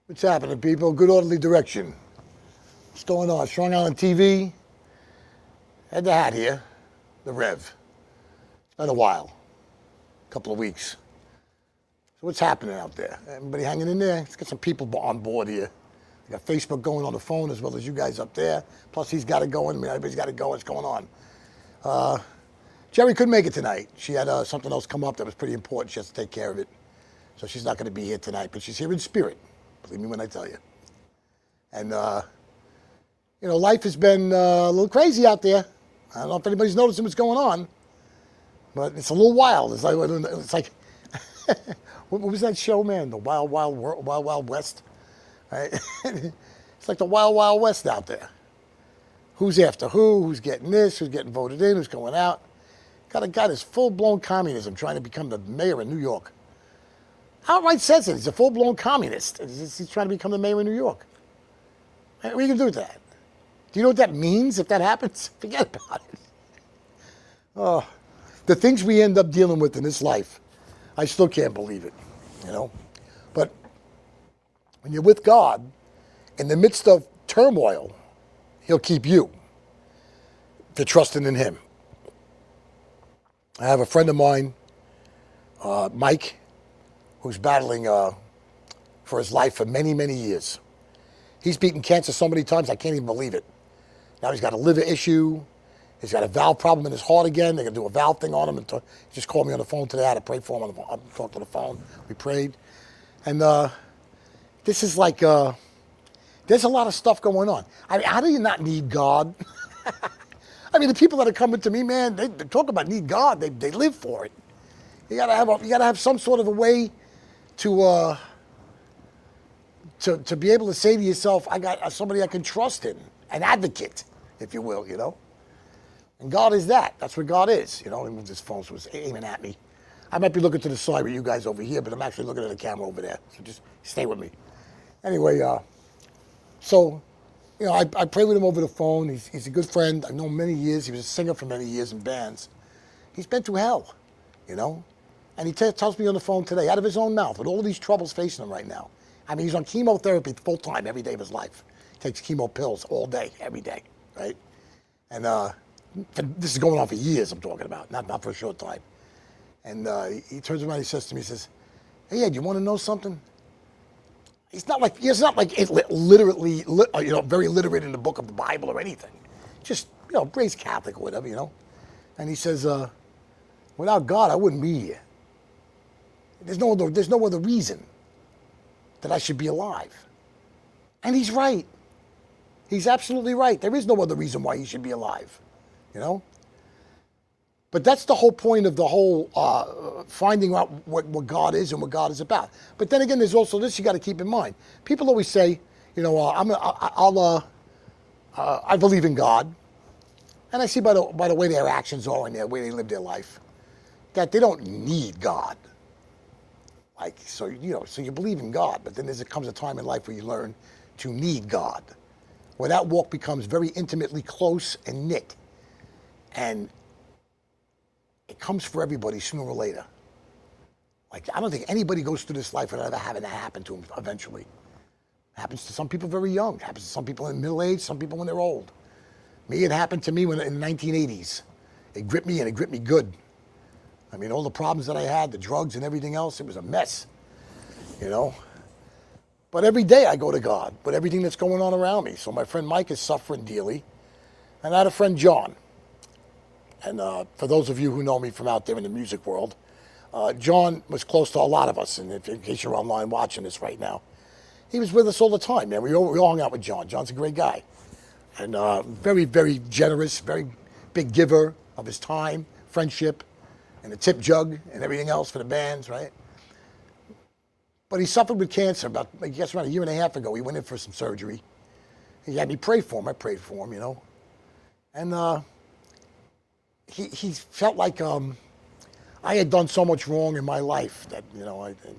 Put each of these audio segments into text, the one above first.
What's happening, people? Good orderly direction. What's going on? Strong Island TV. Had the hat here, the Rev. It's been a while, a couple of weeks. So what's happening out there? Everybody hanging in there? Let's get some people on board here. I got Facebook going on the phone as well as you guys up there. Plus he's got it going. I mean, everybody's got it going. What's going on? Jerry couldn't make it tonight. She had something else come up that was pretty important. She has to take care of it. So she's not going to be here tonight, but she's here in spirit. Believe me when I tell you. And, life has been a little crazy out there. I don't know if anybody's noticing what's going on, but it's a little wild. It's like what was that show, man? The Wild Wild West, right? It's like the Wild Wild West out there. Who's after who? Who's getting this? Who's getting voted in? Who's going out? Got a guy that's full-blown communism trying to become the mayor of New York. Outright says it. He's a full-blown communist. He's trying to become the mayor of New York. What are you going to do with that? Do you know what that means if that happens? Forget about it. Oh, the things we end up dealing with in this life, I still can't believe it, But when you're with God, in the midst of turmoil, he'll keep you if you're trusting in him. I have a friend of mine, Mike, who's battling for his life for many, many years. He's beaten cancer so many times, I can't even believe it. Now he's got a liver issue. He's got a valve problem in his heart again. They're going to do a valve thing on him. He just called me on the phone today. I had to pray for him. I talked on the phone. We prayed. And this is like, there's a lot of stuff going on. I mean, how do you not need God? I mean, the people that are coming to me, man, they talk about need God. They live for it. You gotta have some sort of a way to be able to say to yourself, I got somebody I can trust in, an advocate, if you will, And God is that. That's what God is, He moved his phone, so it's aiming at me. I might be looking to the side with you guys over here, but I'm actually looking at the camera over there. So just stay with me. Anyway, I pray with him over the phone. He's a good friend. I've known him many years. He was a singer for many years in bands. He's been through hell, And he tells me on the phone today, out of his own mouth, with all of these troubles facing him right now. I mean, he's on chemotherapy full time every day of his life. He takes chemo pills all day, every day, right? And this is going on for years, I'm talking about, not for a short time. And he turns around, he says to me, he says, hey, Ed, you want to know something? He's not like literally, very literate in the book of the Bible or anything. Just, raised Catholic or whatever, And he says, without God, I wouldn't be here. There's no other reason that I should be alive. And he's right. He's absolutely right. There is no other reason why he should be alive, But that's the whole point of the whole finding out what God is and what God is about. But then again, there's also this you got to keep in mind. People always say, I believe in God, and I see by the way their actions are and the way they live their life that they don't need God. So you believe in God, but then comes a time in life where you learn to need God, where that walk becomes very intimately close and knit, and it comes for everybody sooner or later. I don't think anybody goes through this life without ever having that happen to them eventually. It happens to some people very young. It happens to some people in middle age, some people when they're old. Me, it happened to me in the 1980s. It gripped me, and it gripped me good. I mean, all the problems that I had, the drugs and everything else, it was a mess, But every day I go to God with everything that's going on around me. So my friend Mike is suffering dearly. And I had a friend, John. And for those of you who know me from out there in the music world, John was close to a lot of us. And in case you're online watching this right now, he was with us all the time, man. We all hung out with John. John's a great guy. And very, very generous, very big giver of his time, friendship, and a tip jug and everything else for the bands, right? But he suffered with cancer around a year and a half ago. He went in for some surgery. He had me pray for him. I prayed for him, And he felt like I had done so much wrong in my life that,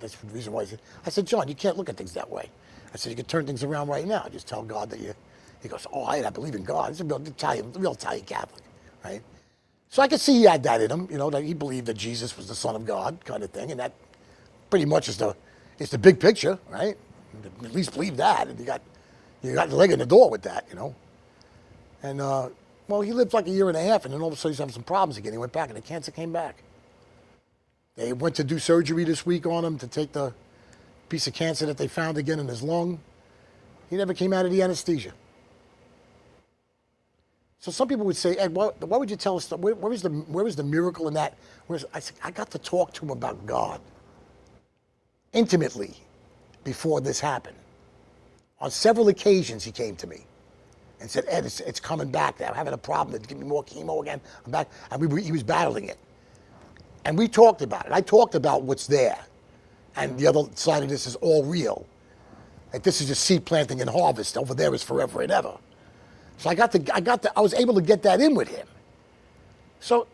that's the reason why I said, John, you can't look at things that way. I said, you can turn things around right now. Just tell God that he goes, I believe in God. He's a real Italian Catholic, right? So I could see he had that in him, that he believed that Jesus was the Son of God kind of thing. And that pretty much is the big picture, right? At least believe that. And you got the leg in the door with that, And, well, he lived like a year and a half, and then all of a sudden he's having some problems again. He went back, and the cancer came back. They went to do surgery this week on him to take the piece of cancer that they found again in his lung. He never came out of the anesthesia. So some people would say, Ed, why would you tell us? Where is the miracle in that? I said, I got to talk to him about God intimately before this happened. On several occasions, he came to me and said, Ed, it's coming back. I'm having a problem. Give me more chemo again. I'm back. And he was battling it. And we talked about it. I talked about what's there. And the other side of this is all real. Like this is just seed planting and harvest. Over there is forever and ever. So I was able to get that in with him. So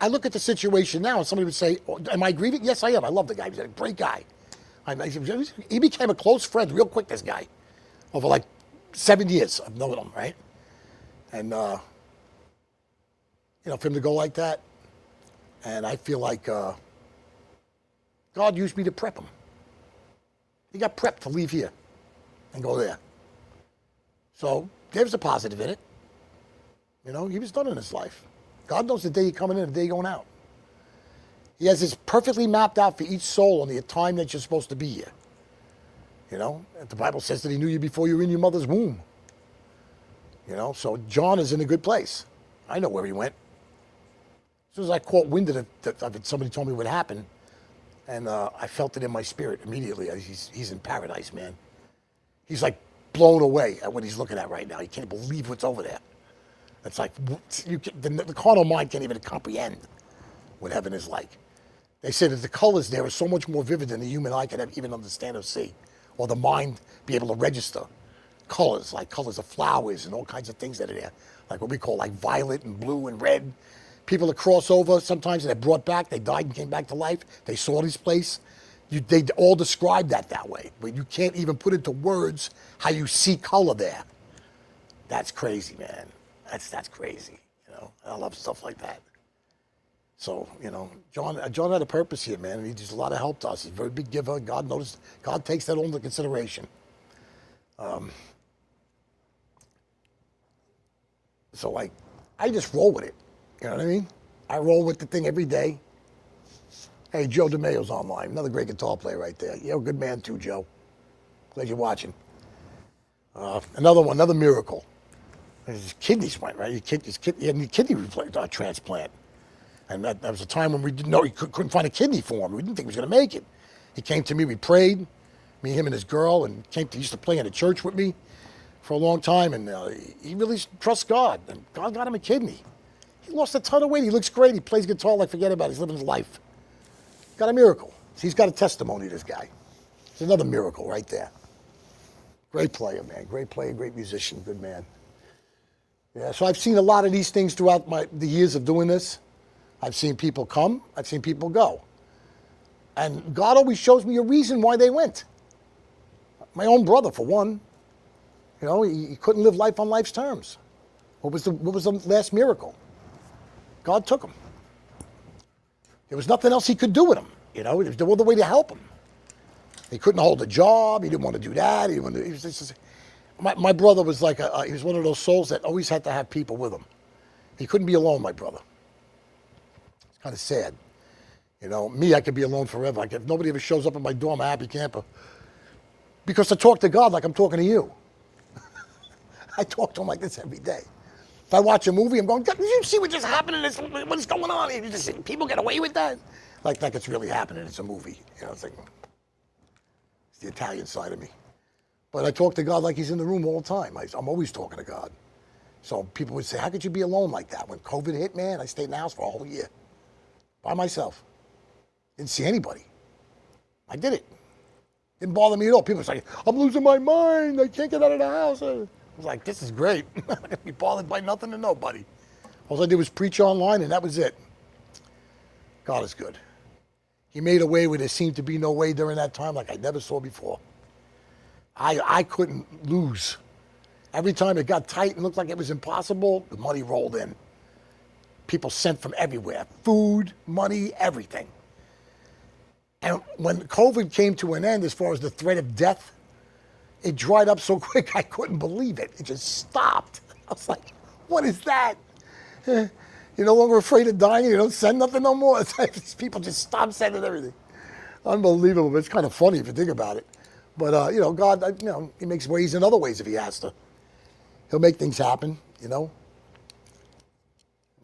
I look at the situation now, and somebody would say, am I grieving? Yes, I am. I love the guy. He's a great guy. He became a close friend real quick, this guy, over like 7 years of knowing him, right? And, for him to go like that, and I feel like God used me to prep him. He got prepped to leave here and go there. So there's a positive in it. He was done in his life. God knows the day you're coming in and the day you're going out. He has this perfectly mapped out for each soul on the time that you're supposed to be here. The Bible says that he knew you before you were in your mother's womb. So John is in a good place. I know where he went. As soon as I caught wind of it, somebody told me what happened, and I felt it in my spirit immediately. He's in paradise, man. He's like blown away at what he's looking at right now. He can't believe what's over there. It's like the carnal mind can't even comprehend what heaven is like. They say that the colors there are so much more vivid than the human eye can even understand or see, or the mind be able to register colors, like colors of flowers and all kinds of things that are there, like what we call like violet and blue and red. People that cross over, sometimes they're brought back, they died and came back to life, they saw this place. They all describe that way, but you can't even put into words how you see color there. That's crazy, man. That's crazy. I love stuff like that. So, John had a purpose here, man, and he does a lot of help to us. He's a very big giver. God takes that all into consideration. So, I just roll with it. You know what I mean? I roll with the thing every day. Hey, Joe DeMayo's online. Another great guitar player right there. You're a good man too, Joe. Glad you're watching. Another miracle. His kidneys went, right? He had a kidney transplant. And that was a time when we didn't know, couldn't find a kidney for him. We didn't think he was going to make it. He came to me, we prayed, me, him, and his girl, and he used to play in a church with me for a long time, and he really trusts God. And God got him a kidney. He lost a ton of weight. He looks great. He plays guitar like forget about it. He's living his life. Got a miracle. He's got a testimony, this guy. It's another miracle right there. Great player, man. Great player, great musician, good man. Yeah, so I've seen a lot of these things throughout the years of doing this. I've seen people come. I've seen people go. And God always shows me a reason why they went. My own brother, for one. He couldn't live life on life's terms. What was the last miracle? God took him. There was nothing else he could do with him. There was no other way to help him. He couldn't hold a job. He didn't want to do that. My brother was he was one of those souls that always had to have people with him. He couldn't be alone, my brother. It's kind of sad. Me, I could be alone forever. If nobody ever shows up at my door, I'm a happy camper. Because I talk to God like I'm talking to you. I talk to him like this every day. If I watch a movie, I'm going, did you see what just happened in this? What is going on? You just see people get away with that? Like it's really happening. It's a movie. It's the Italian side of me. But I talk to God like he's in the room all the time. I'm always talking to God. So people would say, how could you be alone like that? When COVID hit, man, I stayed in the house for a whole year. By myself. Didn't see anybody. I did it. Didn't bother me at all. People say, I'm losing my mind. I can't get out of the house. I was like, this is great. I'm not going to be bothered by nothing and nobody. All I did was preach online, and that was it. God is good. He made a way where there seemed to be no way during that time like I never saw before. I couldn't lose. Every time it got tight and looked like it was impossible, the money rolled in. People sent from everywhere. Food, money, everything. And when COVID came to an end, as far as the threat of death it dried up so quick I couldn't believe it. It just stopped. I was like, what is that? You're no longer afraid of dying? You don't send nothing no more? It's like these people just stop sending everything. Unbelievable. It's kind of funny if you think about it. But, God, he makes ways in other ways if he has to. He'll make things happen,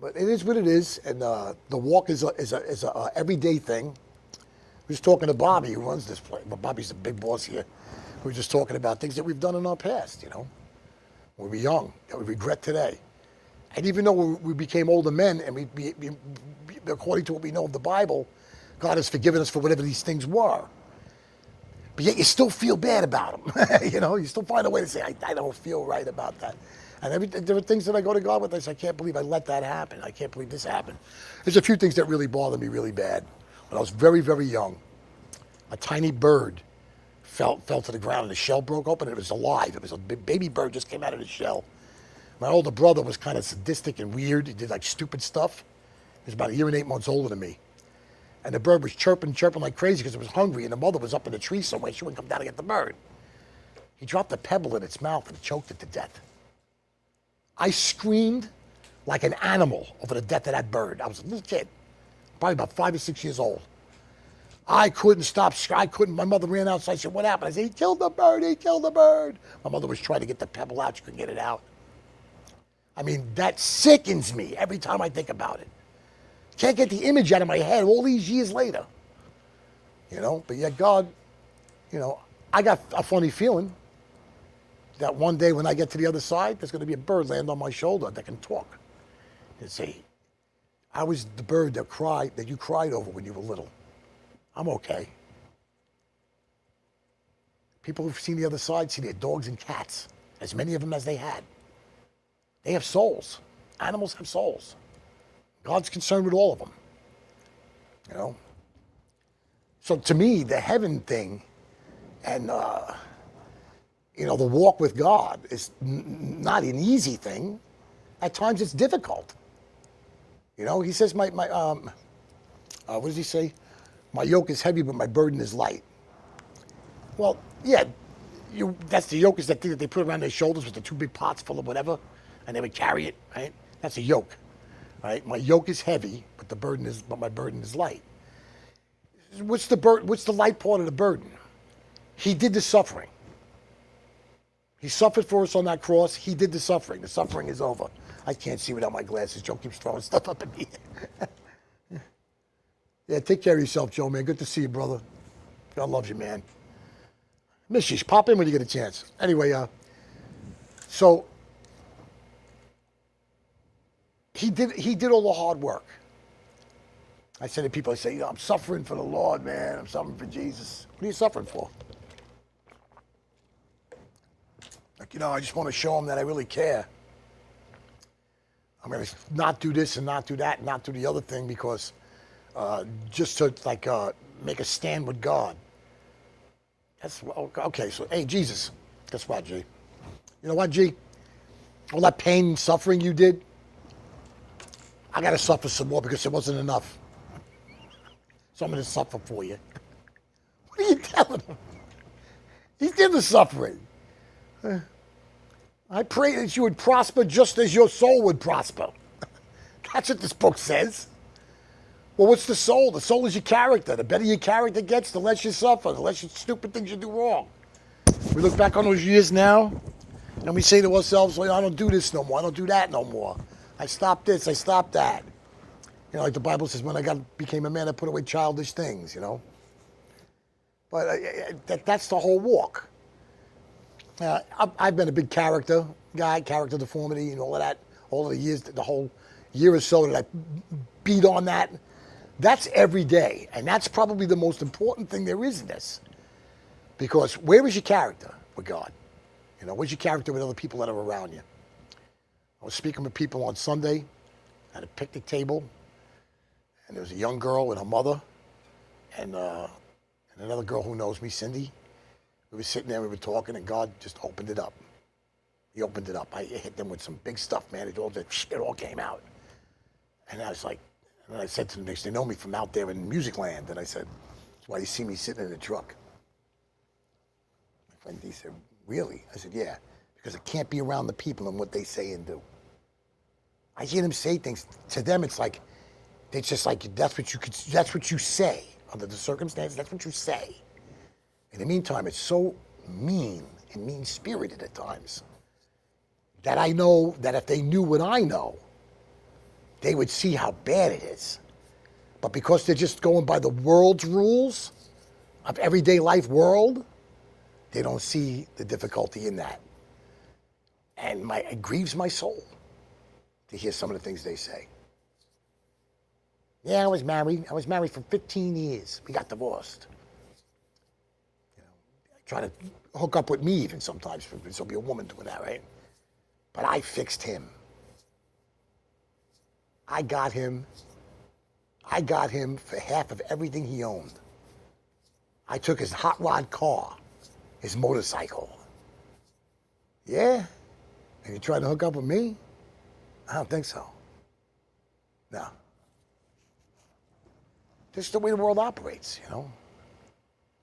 But it is what it is, and the walk is a everyday thing. We was talking to Bobby, who runs this place. But Bobby's the big boss here. We were just talking about things that we've done in our past, when we were young, that we regret today. And even though we became older men, and we according to what we know of the Bible, God has forgiven us for whatever these things were. But yet you still feel bad about them. You still find a way to say, I don't feel right about that. And there are things that I go to God with. I say, I can't believe I let that happen. I can't believe this happened. There's a few things that really bother me really bad. When I was very, very young, a tiny bird fell to the ground and the shell broke open and it was alive. It was a baby bird just came out of the shell. My older brother was kind of sadistic and weird. He did like stupid stuff. He was about 1 year and 8 months older than me. And the bird was chirping like crazy because it was hungry, and the mother was up in the tree somewhere. She wouldn't come down to get the bird. He dropped a pebble in its mouth and choked it to death. I screamed like an animal over the death of that bird. I was a little kid, probably about 5 or 6 years old. I couldn't stop. My mother ran outside and said, what happened? I said, he killed the bird. He killed the bird. My mother was trying to get the pebble out. She couldn't get it out. I mean, that sickens me every time I think about it. Can't get the image out of my head all these years later. But yet God, I got a funny feeling that one day when I get to the other side, there's going to be a bird land on my shoulder that can talk and say, I was the bird that you cried over when you were little. I'm okay. People who've seen the other side see their dogs and cats, as many of them as they had. They have souls. Animals have souls. God's concerned with all of them. So to me, the heaven thing and, the walk with God is not an easy thing. At times it's difficult. He says, what does he say? My yoke is heavy, but my burden is light. Well, yeah, that's the yoke is that thing that they put around their shoulders with the 2 big pots full of whatever, and they would carry it, right? That's a yoke, right? My yoke is heavy, but my burden is light. What's the light part of the burden? He did the suffering. He suffered for us on that cross. He did the suffering. The suffering is over. I can't see without my glasses. Joe keeps throwing stuff up at me. Yeah, take care of yourself, Joe, man. Good to see you, brother. God loves you, man. Miss you. Pop in when you get a chance. Anyway, so he did all the hard work. I say to people, I'm suffering for the Lord, man. I'm suffering for Jesus. What are you suffering for? I just want to show him that I really care. I'm going to not do this and not do that and not do the other thing because just to make a stand with God. That's okay. So, hey, Jesus, guess what, G? You know what, G? All that pain and suffering you did, I got to suffer some more because it wasn't enough. So I'm going to suffer for you. What are you telling him? He did the suffering. I pray that you would prosper just as your soul would prosper. That's what this book says. Well, what's the soul? The soul is your character. The better your character gets, the less you suffer, the less stupid things you do wrong. We look back on those years now, and we say to ourselves, I don't do this no more. I don't do that no more. I stopped this. I stopped that. Like the Bible says, when I became a man, I put away childish things, But that's the whole walk. I've been a big character guy, character deformity and all of that, all of the years, the whole year or so that I beat on that. That's every day, and that's probably the most important thing there is in this. Because where is your character with God? Where's your character with other people that are around you? I was speaking with people on Sunday at a picnic table, and there was a young girl and her mother, and another girl who knows me, Cindy. We were sitting there, we were talking, and God just opened it up. He opened it up. I hit them with some big stuff, man. It all came out. And I was like, and I said to them, they know me from out there in music land. And I said, that's why you see me sitting in the truck. And he said, really? I said, yeah, because I can't be around the people and what they say and do. I hear them say things. To them, it's like, it's just like, that's what you say. Under the circumstances, that's what you say. In the meantime, it's so mean and mean-spirited at times that I know that if they knew what I know, they would see how bad it is. But because they're just going by the world's rules of everyday life world, they don't see the difficulty in that. And it grieves my soul to hear some of the things they say. Yeah, I was married. I was married for 15 years. We got divorced. Try to hook up with me even sometimes. There'll be a woman doing that, right? But I fixed him. I got him for half of everything he owned. I took his hot rod car, his motorcycle. Yeah? And you trying to hook up with me? I don't think so. No. This is the way the world operates, you know?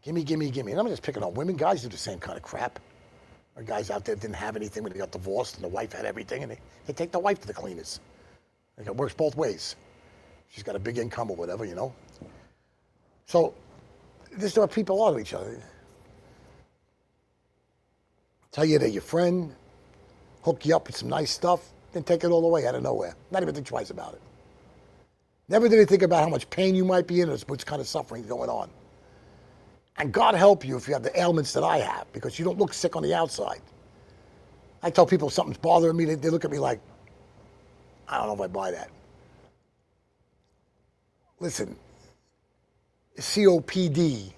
Gimme, gimme, gimme. And I'm just picking on women. Guys do the same kind of crap. There are guys out there that didn't have anything when they got divorced and the wife had everything, and they take the wife to the cleaners. It works both ways. She's got a big income or whatever, you know? So, this is what people are to each other. Tell you they're your friend, hook you up with some nice stuff, then take it all away out of nowhere. Not even think twice about it. Never did they think about how much pain you might be in or what kind of suffering is going on. And God help you if you have the ailments that I have, because you don't look sick on the outside. I tell people if something's bothering me, they look at me like, I don't know if I buy that. Listen, COPD,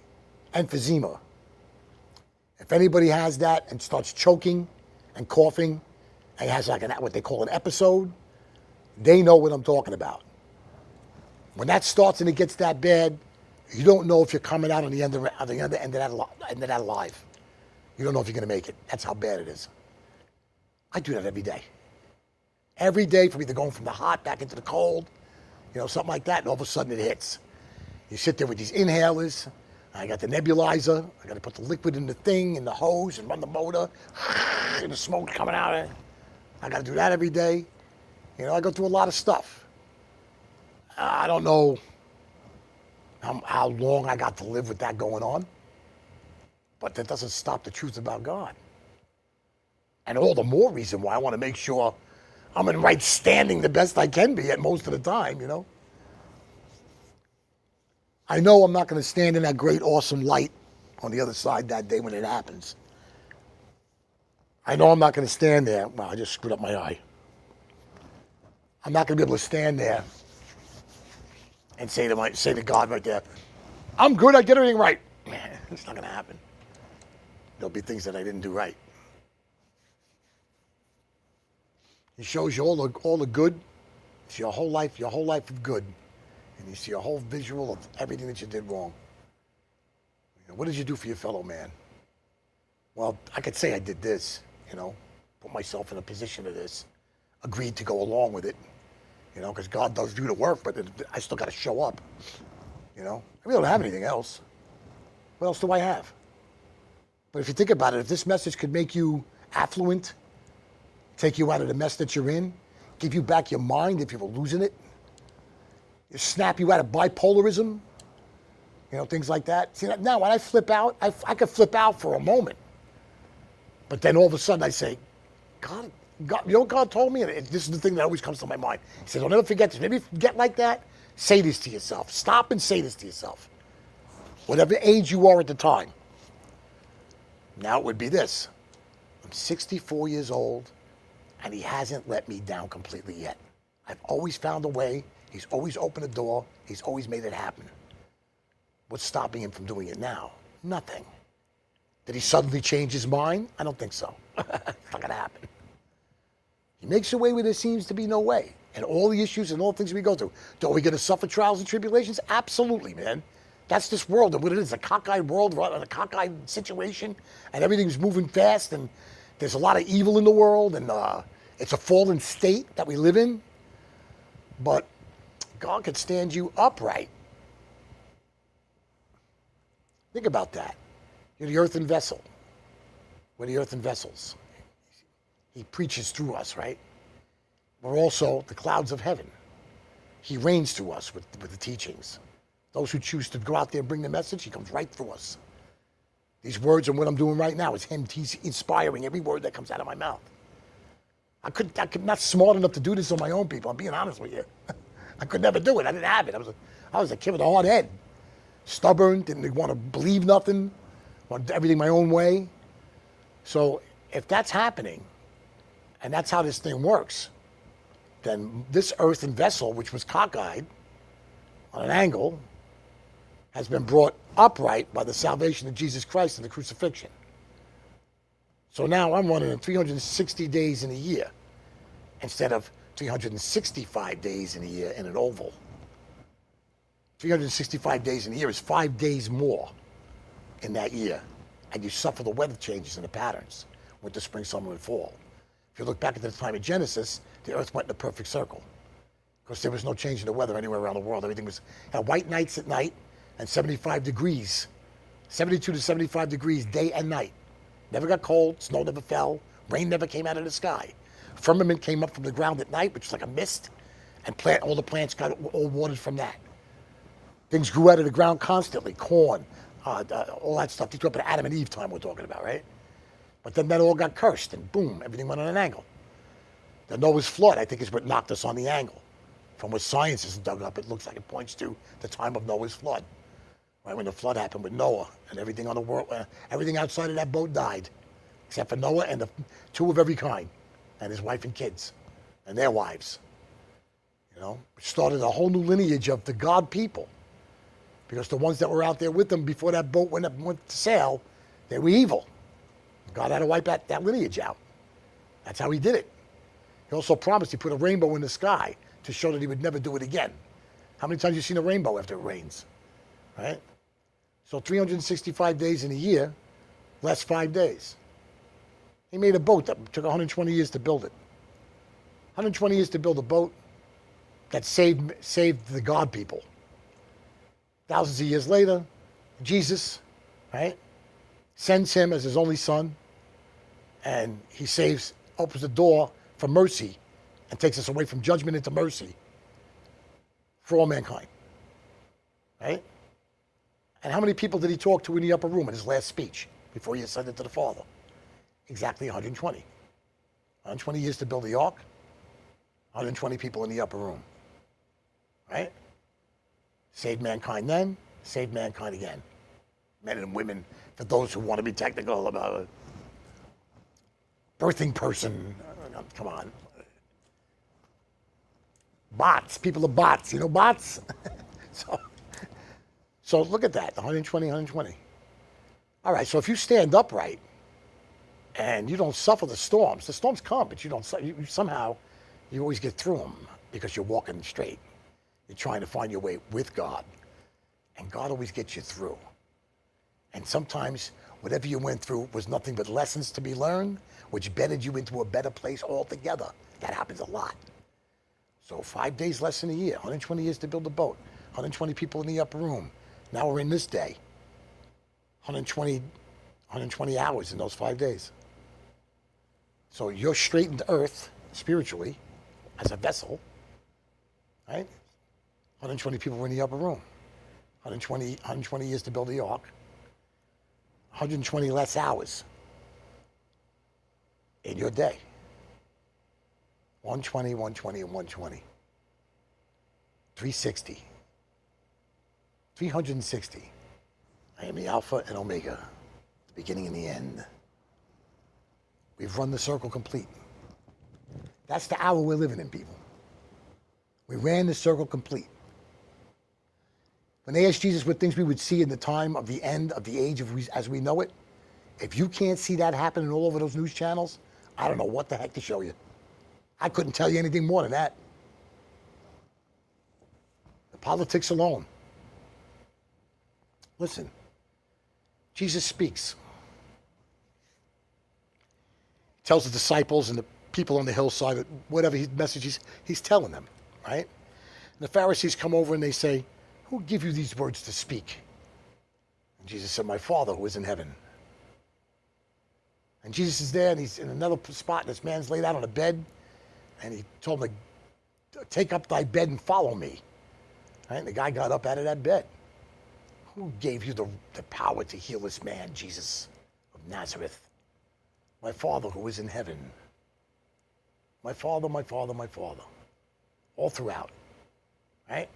emphysema. If anybody has that and starts choking and coughing and has like what they call an episode, they know what I'm talking about. When that starts and it gets that bad, you don't know if you're coming out on the end of that alive. You don't know if you're going to make it. That's how bad it is. I do that every day. Every day, from either going from the hot back into the cold, you know, something like that, and all of a sudden it hits. You sit there with these inhalers. I got the nebulizer. I got to put the liquid in the thing, in the hose, and run the motor, and the smoke coming out of it. I got to do that every day. You know, I go through a lot of stuff. I don't know how long I got to live with that going on, but that doesn't stop the truth about God. And all the more reason why I want to make sure I'm in right standing the best I can be at most of the time, you know. I know I'm not going to stand in that great, awesome light on the other side that day when it happens. I know I'm not going to stand there. Well, I just screwed up my eye. I'm not going to be able to stand there and say to God right there, I'm good, I did everything right. It's not going to happen. There'll be things that I didn't do right. He shows you all the good. It's your whole life of good. And you see a whole visual of everything that you did wrong. You know, what did you do for your fellow man? Well, I could say I did this, you know, put myself in a position of this, agreed to go along with it, you know, because God does do the work, but I still got to show up, you know. I really don't have anything else. What else do I have? But if you think about it, if this message could make you affluent, take you out of the mess that you're in, give you back your mind if you were losing it, snap you out of bipolarism, you know, things like that. See, now when I flip out, I could flip out for a moment. But then all of a sudden I say, God, you know what God told me? And this is the thing that always comes to my mind. He says, I'll never forget this. Maybe if you get like that, say this to yourself. Stop and say this to yourself. Whatever age you are at the time. Now it would be this. I'm 64 years old, and he hasn't let me down completely yet. I've always found a way. He's always opened a door. He's always made it happen. What's stopping him from doing it now? Nothing. Did he suddenly change his mind? I don't think so. It's not going to happen. He makes a way where there seems to be no way. And all the issues and all the things we go through. Are we going to suffer trials and tribulations? Absolutely, man. That's this world and what it is, a cockeyed world, a cockeyed situation, and everything's moving fast, and there's a lot of evil in the world, and it's a fallen state that we live in. But God could stand you upright. Think about that. You're the earthen vessel. We're the earthen vessels. He preaches through us, right? We're also the clouds of heaven. He reigns through us with the teachings. Those who choose to go out there and bring the message, he comes right through us. These words and what I'm doing right now is him. He's inspiring every word that comes out of my mouth. I could not smart enough to do this on my own, people. I'm being honest with you. I could never do it. I didn't have it. I was a kid with a hard head. Stubborn, didn't want to believe nothing, wanted everything my own way. So if that's happening, and that's how this thing works, then this earthen vessel, which was cockeyed on an angle, has been brought upright by the salvation of Jesus Christ and the crucifixion. So now I'm running in 360 days in a year instead of 365 days in a year in an oval. 365 days in a year is 5 days more in that year. And you suffer the weather changes and the patterns, winter, spring, summer, and fall. If you look back at the time of Genesis, the earth went in a perfect circle because there was no change in the weather anywhere around the world. Everything had white nights at night and 75 degrees, 72 to 75 degrees day and night. Never got cold, snow never fell, rain never came out of the sky. Firmament came up from the ground at night, which is like a mist, and all the plants got all watered from that. Things grew out of the ground constantly, corn, all that stuff. These were up at Adam and Eve time we're talking about, right? But then that all got cursed, and boom, everything went on an angle. The Noah's flood, I think, is what knocked us on the angle. From what science has dug up, it looks like it points to the time of Noah's flood. Right when the flood happened with Noah, and everything on the world, everything outside of that boat died, except for Noah and the two of every kind, and his wife and kids, and their wives. You know, it started a whole new lineage of the God people, because the ones that were out there with them before that boat went to sail, they were evil. God had to wipe that lineage out. That's how he did it. He also promised he put a rainbow in the sky to show that he would never do it again. How many times have you seen a rainbow after it rains? Right? So 365 days in a year, less 5 days. He made a boat that took 120 years to build it. 120 years to build a boat that saved the God people. Thousands of years later, Jesus, right, sends him as his only son, and he opens the door for mercy and takes us away from judgment into mercy for all mankind, right? And how many people did he talk to in the upper room in his last speech before he ascended to the Father? Exactly 120. 120 years to build the ark, 120 people in the upper room, right? Saved mankind then, saved mankind again. Men and women, for those who want to be technical about it. Birthing person, come on. Bots, people are bots, you know bots? So look at that, 120, 120. All right, so if you stand upright and you don't suffer the storms come, but you somehow always get through them because you're walking straight. You're trying to find your way with God, and God always gets you through. And sometimes whatever you went through was nothing but lessons to be learned, which bedded you into a better place altogether. That happens a lot. So 5 days less than a year, 120 years to build a boat, 120 people in the upper room. Now we're in this day, 120 hours in those 5 days. So you're straightened earth spiritually as a vessel, right? 120 people were in the upper room. 120 years to build the ark. 120 less hours in your day. 120, 120, and 120. 360. 360. I am the Alpha and Omega, the beginning and the end. We've run the circle complete. That's the hour we're living in, people. We ran the circle complete. When they asked Jesus what things we would see in the time of the end of the age as we know it, if you can't see that happening all over those news channels, I don't know what the heck to show you. I couldn't tell you anything more than that. The politics alone. Listen, Jesus speaks. He tells the disciples and the people on the hillside, whatever message he's telling them, right? And the Pharisees come over and they say, "Who give you these words to speak?" And Jesus said, "My Father who is in heaven." And Jesus is there, and he's in another spot, and this man's laid out on a bed, and he told him, take up thy bed and follow me. Right? And the guy got up out of that bed. Who gave you the power to heal this man, Jesus of Nazareth? My Father who is in heaven. My Father, my Father, my Father. All throughout. Right?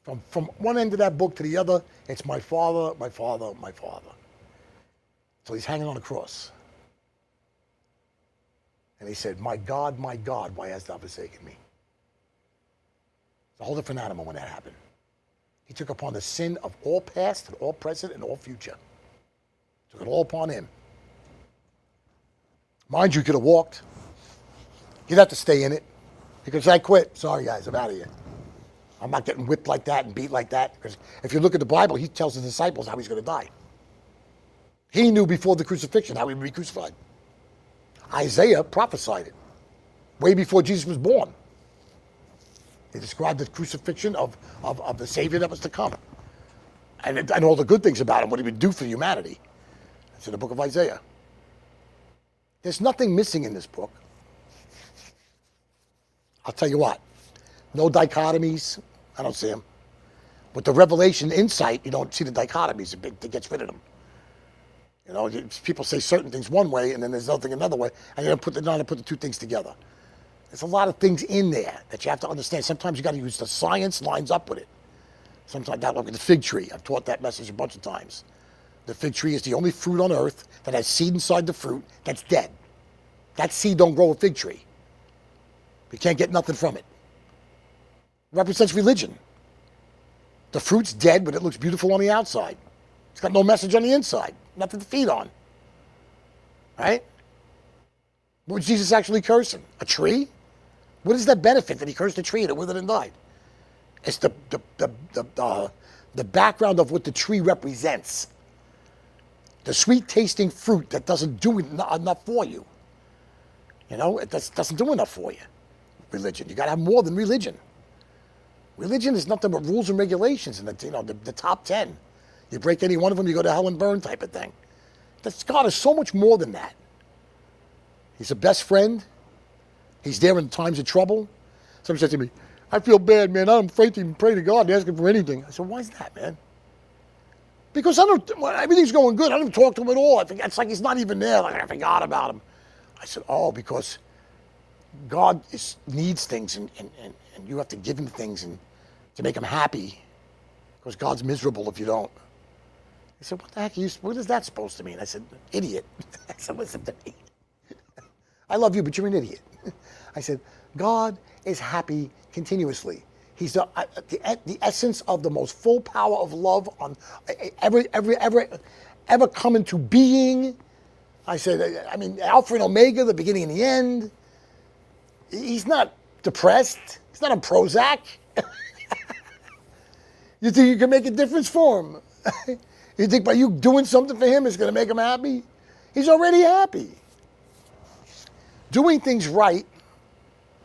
From one end of that book to the other, it's my Father, my Father, my Father. So he's hanging on a cross. And he said, my God, why hast thou forsaken me? It's a whole different animal when that happened. He took upon the sin of all past and all present and all future. Took it all upon him. Mind you, he could have walked. He'd have to stay in it. He could say, I quit. Sorry, guys, I'm out of here. I'm not getting whipped like that and beat like that. Because if you look at the Bible, he tells his disciples how he's going to die. He knew before the crucifixion how he would be crucified. Isaiah prophesied it way before Jesus was born. He described the crucifixion of the Savior that was to come. And all the good things about him, what he would do for humanity. It's in the book of Isaiah. There's nothing missing in this book. I'll tell you what. No dichotomies. I don't see them. With the revelation insight, you don't see the dichotomies. It gets rid of them. You know, people say certain things one way, and then there's other thing another way, and you put the two things together. There's a lot of things in there that you have to understand. Sometimes you got to use the science lines up with it. Sometimes that, look at the fig tree. I've taught that message a bunch of times. The fig tree is the only fruit on earth that has seed inside the fruit that's dead. That seed don't grow a fig tree. You can't get nothing from it. It represents religion. The fruit's dead, but it looks beautiful on the outside. It's got no message on the inside. Nothing to feed on. Right? What was Jesus actually cursing? A tree? What is that benefit that he cursed a tree and it withered and died? It's the background of what the tree represents. The sweet-tasting fruit that doesn't do enough for you. You know, it doesn't do enough for you. Religion. You got to have more than religion. Religion is nothing but rules and regulations and the top 10. You break any one of them, you go to hell and burn type of thing. God is so much more than that. He's a best friend. He's there in times of trouble. Somebody said to me, I feel bad, man. I'm afraid to even pray to God and ask him for anything. I said, why is that, man? Because everything's going good. I don't talk to him at all. It's like he's not even there. Like I forgot about him. I said, because God needs things and you have to give him things and to make him happy. Because God's miserable if you don't. He said, what is that supposed to mean? I said, idiot. I said, listen to me. I love you, but you're an idiot. I said, God is happy continuously. He's the essence of the most full power of love on ever come into being. I said, Alpha and Omega, the beginning and the end. He's not depressed. He's not on Prozac. You think you can make a difference for him? You think by you doing something for him is going to make him happy? He's already happy. Doing things right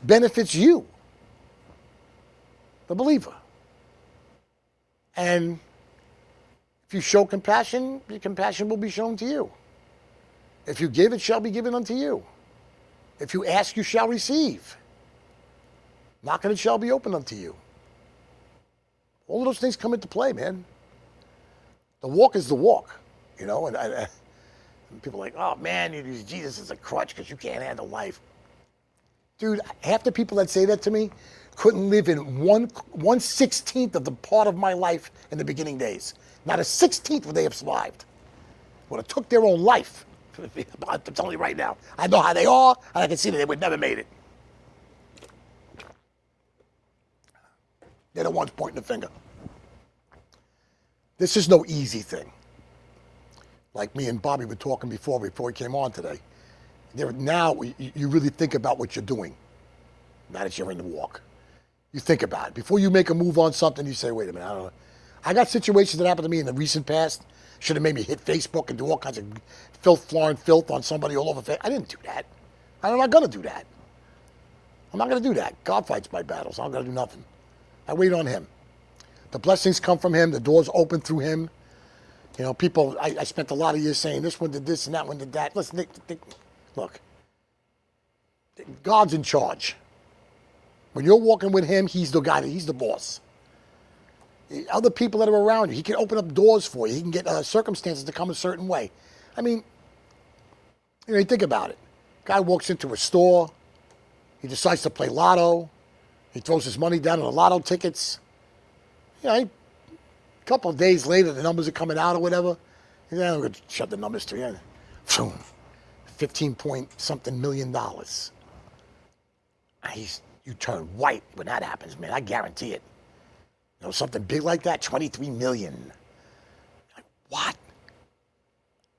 benefits you, the believer. And if you show compassion, your compassion will be shown to you. If you give, it shall be given unto you. If you ask, you shall receive. Knock and it shall be opened unto you. All of those things come into play, man. The walk is the walk, and people are like, oh man, you use Jesus as a crutch because you can't handle life. Dude, half the people that say that to me couldn't live in 1/16th of the part of my life in the beginning days. Not a 16th would they have survived. Would have took their own life. I'm telling you right now. I know how they are, and I can see that they would never made it. They're the ones pointing the finger. This is no easy thing. Like me and Bobby were talking before we came on today. Now you really think about what you're doing. Now that you're in the walk. You think about it. Before you make a move on something, you say, wait a minute, I don't know. I got situations that happened to me in the recent past. Should have made me hit Facebook and do all kinds of filth on somebody all over Facebook. I didn't do that. I'm not going to do that. I'm not going to do that. God fights my battles. I'm not going to do nothing. I wait on him. The blessings come from him. The doors open through him. You know, people, I spent a lot of years saying this one did this and that one did that. Listen, look, God's in charge. When you're walking with him, he's the guy, he's the boss. Other people that are around you, he can open up doors for you. He can get circumstances to come a certain way. I mean, you know, you think about it. Guy walks into a store. He decides to play lotto. He throws his money down on the lotto tickets. You know, a couple of days later, the numbers are coming out or whatever. Yeah, I'm going to shut the numbers to you. 15 point something million dollars. You turn white when that happens, man. I guarantee it. You know, something big like that, 23 million. Like, what?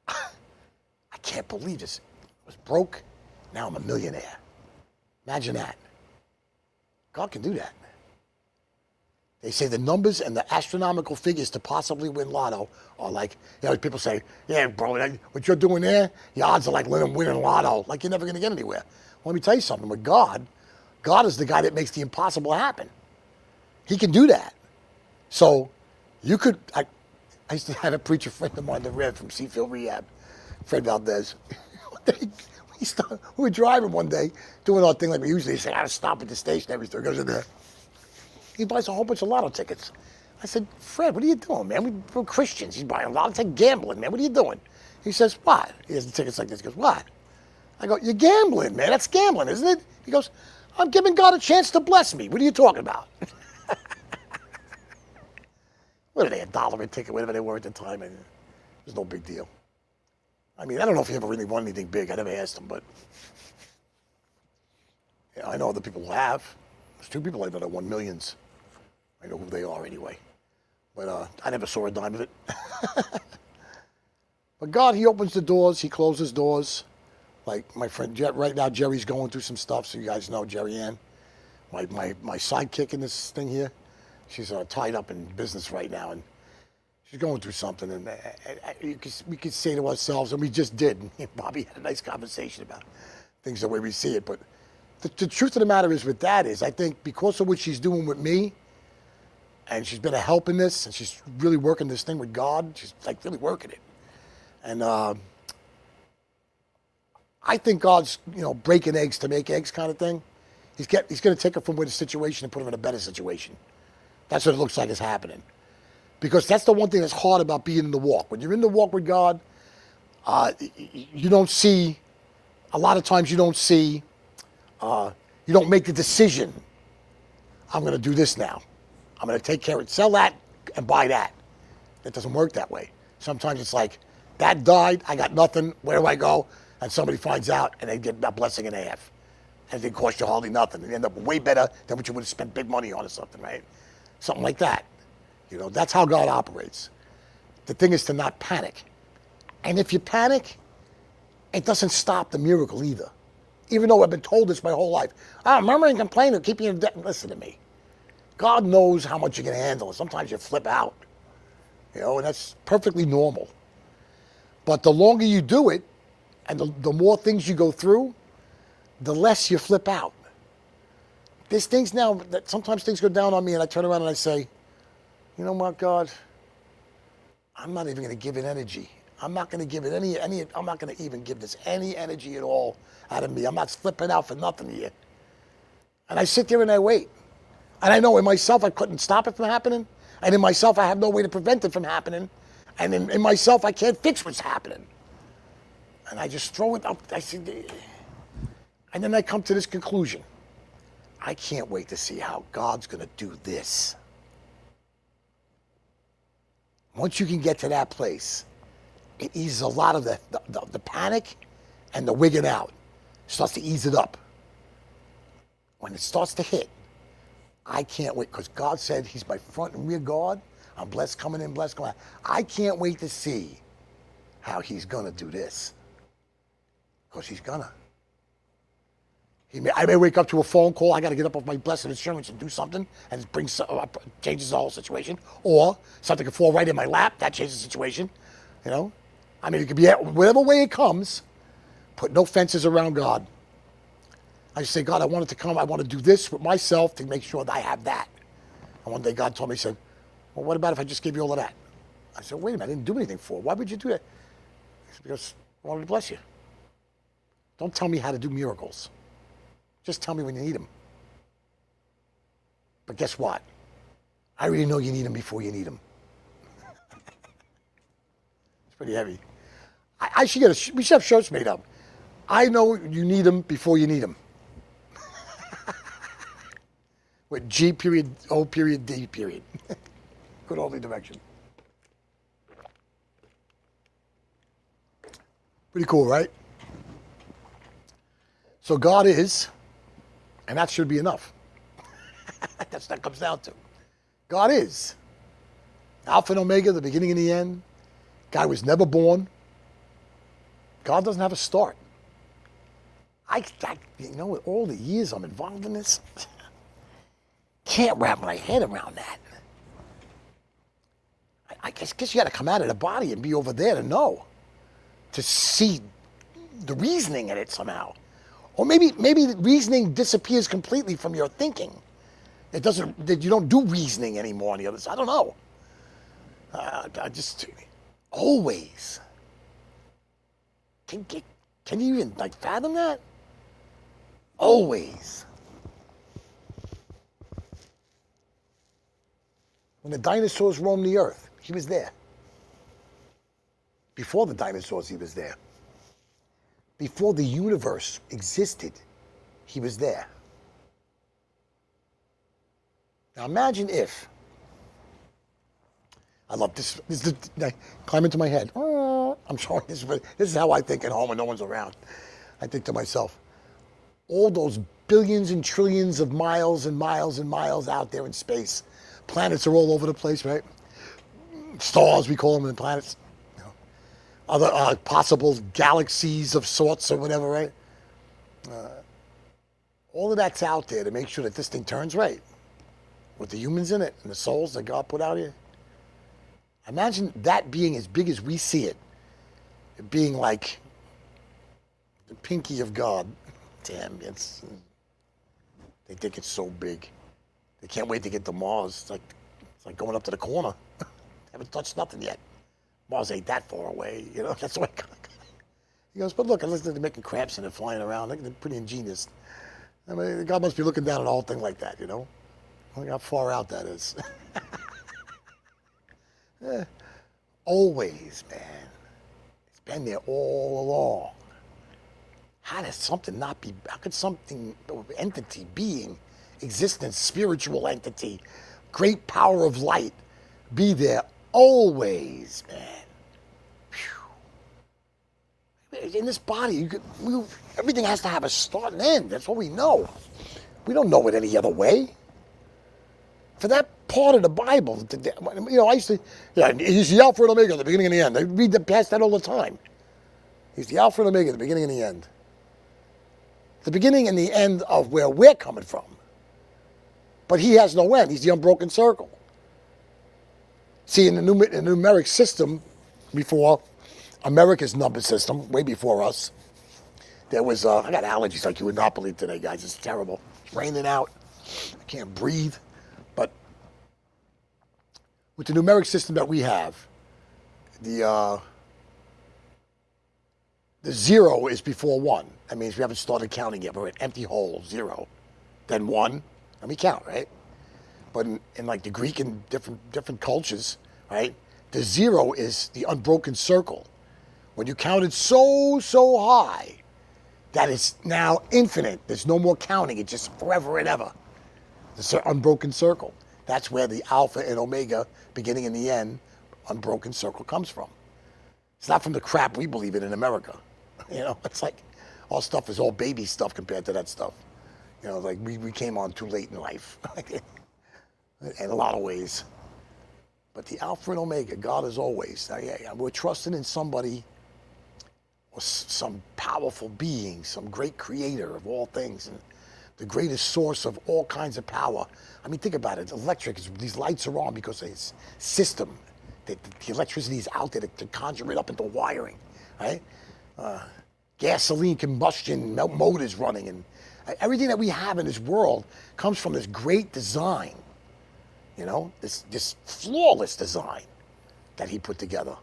I can't believe this. I was broke, now I'm a millionaire. Imagine that. God can do that. They say the numbers and the astronomical figures to possibly win lotto are like, you know, people say, yeah, bro, what you're doing there, the odds are like winning lotto. Like you're never going to get anywhere. Well, let me tell you something. With God is the guy that makes the impossible happen. He can do that. So you could, I used to have a preacher friend of mine, the Rev from Seafield Rehab, Fred Valdez. We were driving one day, doing our thing like we usually say, I gotta stop at the station, everything goes in there. He buys a whole bunch of lotto tickets. I said, Fred, what are you doing, man? We're Christians. He's buying a lotto ticket, gambling, man. What are you doing? He says, what? He has the tickets like this. He goes, what? I go, you're gambling, man. That's gambling, isn't it? He goes, I'm giving God a chance to bless me. What are you talking about? What are they, $1 a ticket, whatever they were at the time? And it was no big deal. I mean, I don't know if he ever really won anything big. I never asked him, but yeah, I know other people who have. There's 2 people I know that won millions. I know who they are anyway. But I never saw a dime of it. But God, he opens the doors. He closes doors. Like my friend, right now, Jerry's going through some stuff. So you guys know Jerry Ann, my sidekick in this thing here. She's tied up in business right now, and she's going through something. And we could say to ourselves, and we just did. And me and Bobby had a nice conversation about things the way we see it. But the truth of the matter is with that is, I think because of what she's doing with me, and she's been a help in this, and she's really working this thing with God. She's like really working it. And I think God's, you know, breaking eggs to make eggs kind of thing. He's going to take her from with a situation and put her in a better situation. That's what it looks like is happening. Because that's the one thing that's hard about being in the walk. When you're in the walk with God, you don't see, a lot of times you don't see, you don't make the decision, I'm going to do this now. I'm going to take care of it, sell that and buy that. It doesn't work that way. Sometimes it's like, that died, I got nothing, where do I go? And somebody finds out and they get a blessing and a half. And it didn't cost you hardly nothing. It ended up way better than what you would have spent big money on or something, right? Something like that. You know, that's how God operates. The thing is to not panic. And if you panic, it doesn't stop the miracle either. Even though I've been told this my whole life. Murmur and complain will keep you in debt. Listen to me. God knows how much you can handle. Sometimes you flip out. You know, and that's perfectly normal. But the longer you do it, and the more things you go through, the less you flip out. There's things now that sometimes things go down on me and I turn around and I say, you know what, God, I'm not even going to give it energy. I'm not going to give it any, I'm not going to even give this any energy at all out of me. I'm not flipping out for nothing here. And I sit there and I wait. And I know in myself I couldn't stop it from happening. And in myself I have no way to prevent it from happening. And in myself I can't fix what's happening. And I just throw it up. I say, and then I come to this conclusion. I can't wait to see how God's going to do this. Once you can get to that place, it eases a lot of the panic and the wigging out. It starts to ease it up. When it starts to hit, I can't wait, because God said he's my front and rear guard. I'm blessed coming in, blessed going out. I can't wait to see how he's going to do this. Because he's going to. I may wake up to a phone call. I got to get up off my blessed insurance and do something, and it changes the whole situation. Or something can fall right in my lap. That changes the situation. You know, I mean, it could be whatever way it comes. Put no fences around God. I just say, God, I want it to come. I want to do this with myself to make sure that I have that. And one day God told me, he said, well, what about if I just give you all of that? I said, wait a minute, I didn't do anything for it. Why would you do that? He said, because I wanted to bless you. Don't tell me how to do miracles. Just tell me when you need them. But guess what? I already know you need them before you need them. It's pretty heavy. We should have shirts made up. I know you need them before you need them. With G.ood O.rderly D.irection. Direction. Pretty cool, right? So God is, and that should be enough. That's what it comes down to. God is. Alpha and Omega, the beginning and the end. Guy was never born. God doesn't have a start. With all the years I'm involved in this, can't wrap my head around that. I guess you got to come out of the body and be over there to know, to see the reasoning in it somehow. Or maybe the reasoning disappears completely from your thinking. It doesn't, that you don't do reasoning anymore on the other side. I don't know. Always. Can you even fathom that? Always. When the dinosaurs roamed the earth, he was there. Before the dinosaurs, he was there. Before the universe existed, he was there. Now imagine if, I love this, climb into my head. I'm sorry, this is how I think at home when no one's around. I think to myself, all those billions and trillions of miles and miles and miles out there in space. Planets are all over the place, right? Stars, we call them, and planets. Other possible galaxies of sorts or whatever, right? All of that's out there to make sure that this thing turns right. With the humans in it and the souls that God put out here. Imagine that being as big as we see it. It being like the pinky of God. Damn, they think it's so big. They can't wait to get to Mars. It's like going up to the corner. Haven't touched nothing yet. Mars ain't that far away, That's the way he goes. But look, unless they're making crabs and they're flying around, they're pretty ingenious. I mean, God must be looking down at the whole thing like that, Look how far out that is. Always, man. It's been there all along. How could something, entity, being, existence, spiritual entity, great power of light be there always, man? Whew. In this body, everything has to have a start and end. That's what we know. We don't know it any other way. For that part of the Bible, I used to, he's the Alpha and Omega, the beginning and the end. I read past that all the time. He's the Alpha and Omega, the beginning and the end. The beginning and the end of where we're coming from. But he has no end. He's the unbroken circle. See, in the numeric system, before America's number system, way before us, there was, I got allergies like you would not believe today, guys. It's terrible. It's raining out. I can't breathe. But with the numeric system that we have, the 0 is before 1. That means we haven't started counting yet. We're at empty hole, 0. Then 1, and we count, right? But in like the Greek and different cultures, right? The 0 is the unbroken circle. When you counted so high, that is now infinite. There's no more counting. It's just forever and ever. The unbroken circle. That's where the Alpha and Omega, beginning and the end, unbroken circle comes from. It's not from the crap we believe in America. It's like our stuff is all baby stuff compared to that stuff. Like we came on too late in life. In a lot of ways. But the Alpha and Omega, God is always. We're trusting in somebody or some powerful being, some great creator of all things, and the greatest source of all kinds of power. I mean, think about it. Electric, these lights are on because it's system. The electricity is out there to conjure it up into wiring, right? Gasoline combustion motors running, and everything that we have in this world comes from this great design. This flawless design that he put together.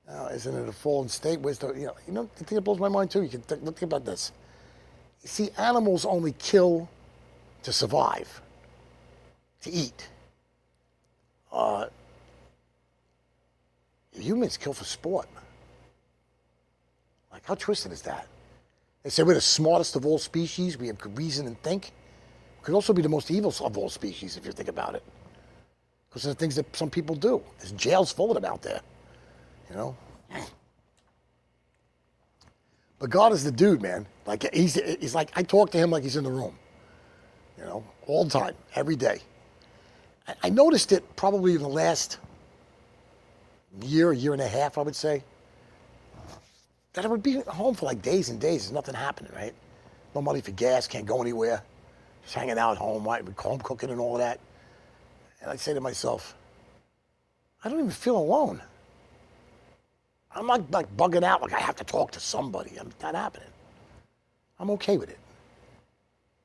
Now, isn't it a fallen state? Where's the, the thing that blows my mind too, you can think about this. You see, animals only kill to survive, to eat. Humans kill for sport. Like, how twisted is that? They say we're the smartest of all species. We have good reason and think. We could also be the most evil of all species if you think about it. Because of the things that some people do. There's jails full of them out there. But God is the dude, man. Like, he's like, I talk to him like he's in the room. All the time, every day. I noticed it probably in the last year and a half, I would say. That I would be home for like days and days. There's nothing happening, right? No money for gas, can't go anywhere. Just hanging out at home, right? With home cooking and all of that. And I'd say to myself, I don't even feel alone. I'm not like bugging out like I have to talk to somebody. It's not happening. I'm okay with it.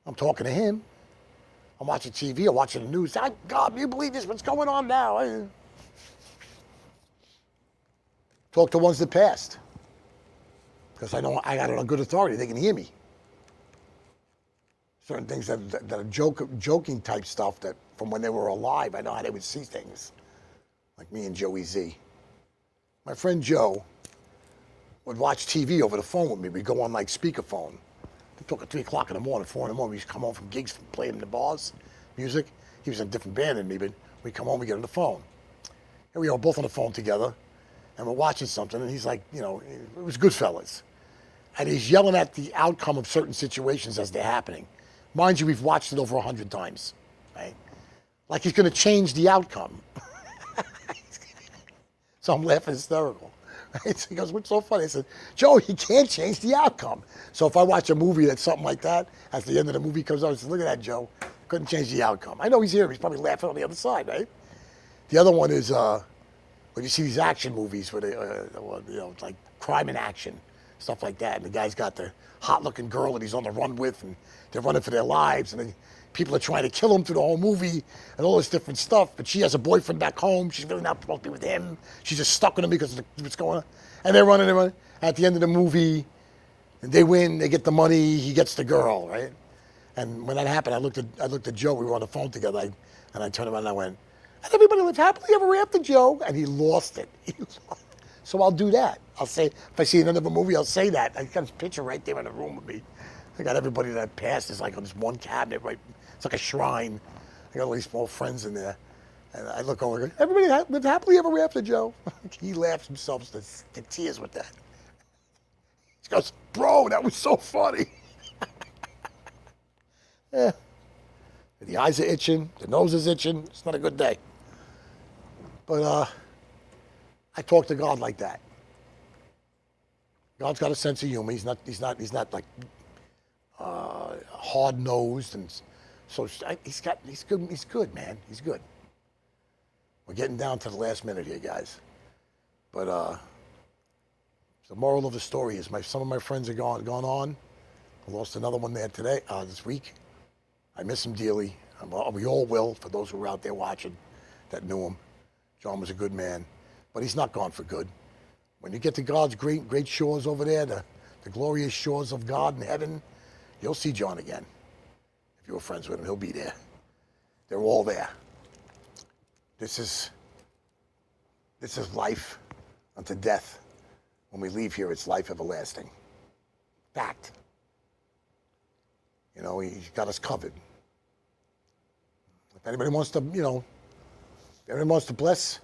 I'm talking to him. I'm watching TV. I'm watching the news. God, you believe this? What's going on now? Talk to ones that passed. Because I know I got it on good authority. They can hear me. Certain things that are joking type stuff that from when they were alive, I know how they would see things. Like me and Joey Z. My friend Joe would watch TV over the phone with me. We'd go on like speakerphone. They talk at 3 o'clock in the morning, 4 in the morning. We used to come home from gigs, playing in the bars, music. He was in a different band than me, but we come home, we get on the phone. And we were both on the phone together, and we're watching something, and he's like, it was Goodfellas. And he's yelling at the outcome of certain situations as they're happening. Mind you, we've watched it over 100 times, right? Like he's going to change the outcome. So I'm laughing hysterical. Right? So he goes, what's so funny? I said, Joe, he can't change the outcome. So if I watch a movie that's something like that, at the end of the movie comes out, I said, look at that, Joe. Couldn't change the outcome. I know he's here. He's probably laughing on the other side, right? The other one is when you see these action movies where they, like crime and action, stuff like that. And the guy's got the hot-looking girl that he's on the run with, and they're running for their lives, and people are trying to kill him through the whole movie and all this different stuff. But she has a boyfriend back home. She's really not supposed to be with him. She's just stuck with him because of what's going on. And they're running. At the end of the movie, they win. They get the money. He gets the girl, right? And when that happened, I looked at Joe. We were on the phone together, and I turned around and I went, and everybody lives happily ever after, Joe. And he lost it. So I'll do that. I'll say, if I see another movie, I'll say that. I got his picture right there in the room with me. I got everybody that passed is like on this one cabinet, right? It's like a shrine. I got all these small friends in there. And I look over and go, everybody lived happily ever after, Joe. He laughs himself to tears with that. He goes, bro, that was so funny. Yeah. The eyes are itching, the nose is itching. It's not a good day. But I talk to God like that. God's got a sense of humor. He's not like hard-nosed, and so he's good, man. He's good. We're getting down to the last minute here, guys. But the moral of the story is some of my friends are gone on. I lost another one there today, this week. I miss him dearly. We all will, for those who were out there watching that knew him. John was a good man, but he's not gone for good. When you get to God's great shores over there, the glorious shores of God in heaven, you'll see John again. If you were friends with him, he'll be there. They're all there. This is life unto death. When we leave here, it's life everlasting. Fact. He's got us covered. If anybody wants to, bless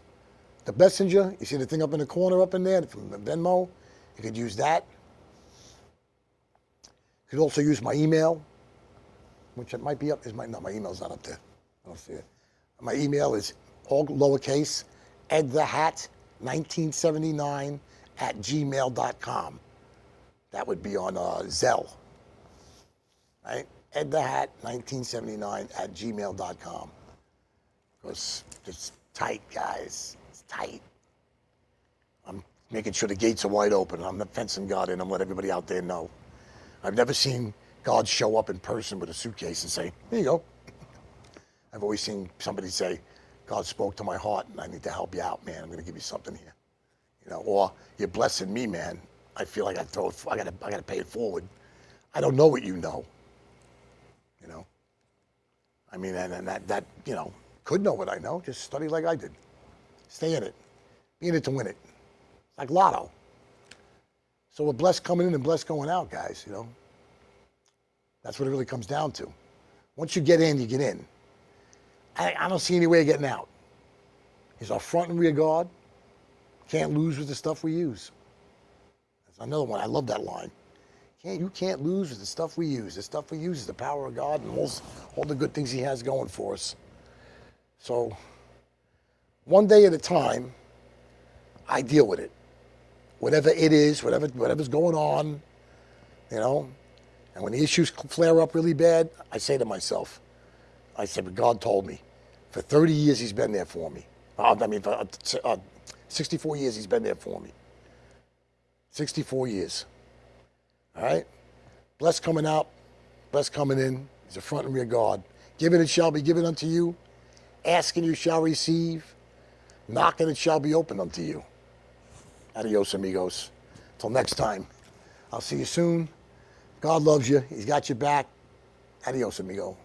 the messenger, you see the thing up in the corner up in there from Venmo, you could use that. You could also use my email, which it might be up. No, my email's not up there. I don't see it. My email is all lowercase, edthehat1979 @gmail.com. That would be on Zelle. Right? edthehat1979 @gmail.com. Because it's tight, guys. It's tight. I'm making sure the gates are wide open. I'm not fencing God in. I'm letting everybody out there know. I've never seen God show up in person with a suitcase and say, here you go. I've always seen somebody say, God spoke to my heart and I need to help you out, man. I'm going to give you something here. You know, or you're blessing me, man. I feel like I gotta pay it forward. I don't know what you know. You know? I mean, and that, you know, could know what I know. Just study like I did. Stay in it. Be in it to win it. Like lotto. So we're blessed coming in and blessed going out, guys, you know? That's what it really comes down to. Once you get in, you get in. I don't see any way of getting out. He's our front and rear guard. Can't lose with the stuff we use. That's another one. I love that line. You can't lose with the stuff we use. The stuff we use is the power of God and all the good things he has going for us. So one day at a time, I deal with it. Whatever it is, whatever's going on, you know. And when the issues flare up really bad, I say to myself, but God told me. For 30 years, he's been there for me. For 64 years, he's been there for me. 64 years. All right? Blessed coming out, blessed coming in. He's a front and rear guard. Given it shall be given unto you. Asking you shall receive. Knocking it shall be opened unto you. Adios, amigos. Till next time. I'll see you soon. God loves you. He's got your back. Adios, amigo.